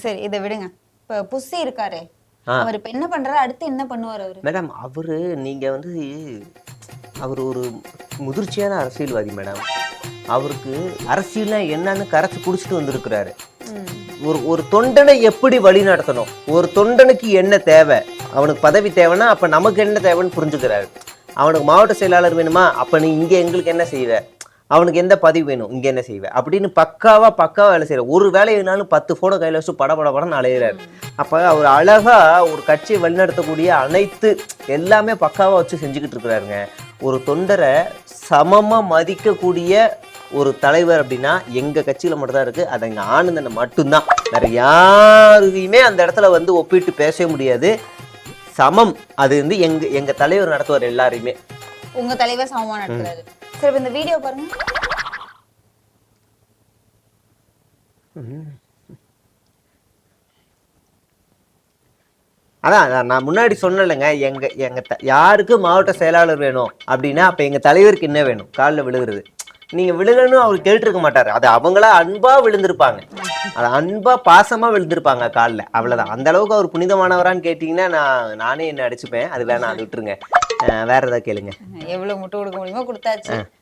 சரி இதை விடுங்க. இப்ப புஸ்ஸி இருக்காரே, அவர் இப்ப என்ன பண்றாரு, அடுத்து என்ன பண்ணுவார் அவரு? மேடம் அவரு நீங்க வந்து அவர் ஒரு முதிர்ச்சியான அரசியல்வாதி மேடம். அவருக்கு அரசியல்னா என்னன்னு கரைச்சி குடிச்சிட்டு வந்திருக்கிறாரு. ஒரு தொண்டனை எப்படி வழி நடத்தணும், ஒரு தொண்டனுக்கு என்ன தேவை, அவனுக்கு பதவி தேவைன்னா அப்ப நமக்கு என்ன தேவைன்னு புரிஞ்சுக்கிறாரு. அவனுக்கு மாவட்ட செயலாளர் வேணுமா, அப்ப நீ இங்க எங்களுக்கு என்ன செய்வ, அவனுக்கு எந்த பதவி வேணும், இங்க என்ன செய்வ அப்படின்னு பக்காவா வேலை செய்யற. ஒரு வேலையினாலும் 10 போனை கையில வச்சு படபடன்னு அலையிறாரு. அப்ப அவர் அழகா ஒரு கட்சியை வழிநடத்தக்கூடிய அனைத்து எல்லாமே பக்காவா வச்சு செஞ்சுக்கிட்டு இருக்கிறாருங்க. ஒரு தொண்டரை சமமா மதிக்கக்கூடிய ஒரு தலைவர் அப்படின்னா எங்க கட்சியில மட்டும் தான் இருக்கு. அது எங்க ஆனந்தனை மட்டும்தான். வேற யாருக்குமே அந்த இடத்துல வந்து ஒப்பிட்டு பேசவே முடியாது. சமம். அது வந்து எங்க தலைவர் நடத்துவார் எல்லாரையுமே. உங்க தலைவர் சமமா நடத்துறாரு. சரி இந்த வீடியோ பாருங்க. அதான் நான் முன்னாடி சொன்னலைங்க, யாருக்கு மாவட்ட செயலாளர் வேணும் அப்படின்னா அப்ப எங்க தலைவருக்கு என்ன வேணும், காலில் விழுகிறது. நீங்க விழுகணும் அவர் கேட்டிருக்க மாட்டாரு. அது அவங்களா அன்பா விழுந்திருப்பாங்க, அது அன்பா பாசமா விழுந்திருப்பாங்க காலில், அவ்வளவுதான். அந்த அளவுக்கு அவர் புனிதமானவரான்னு கேட்டீங்கன்னா நானே என்ன அடிச்சுப்பேன். அது வேணாம், அது விட்டுருங்க. வேற ஏதாவது கேளுங்க. எவ்வளவு முட்டு கொடுக்க முடியுமோ கொடுத்தாச்சு.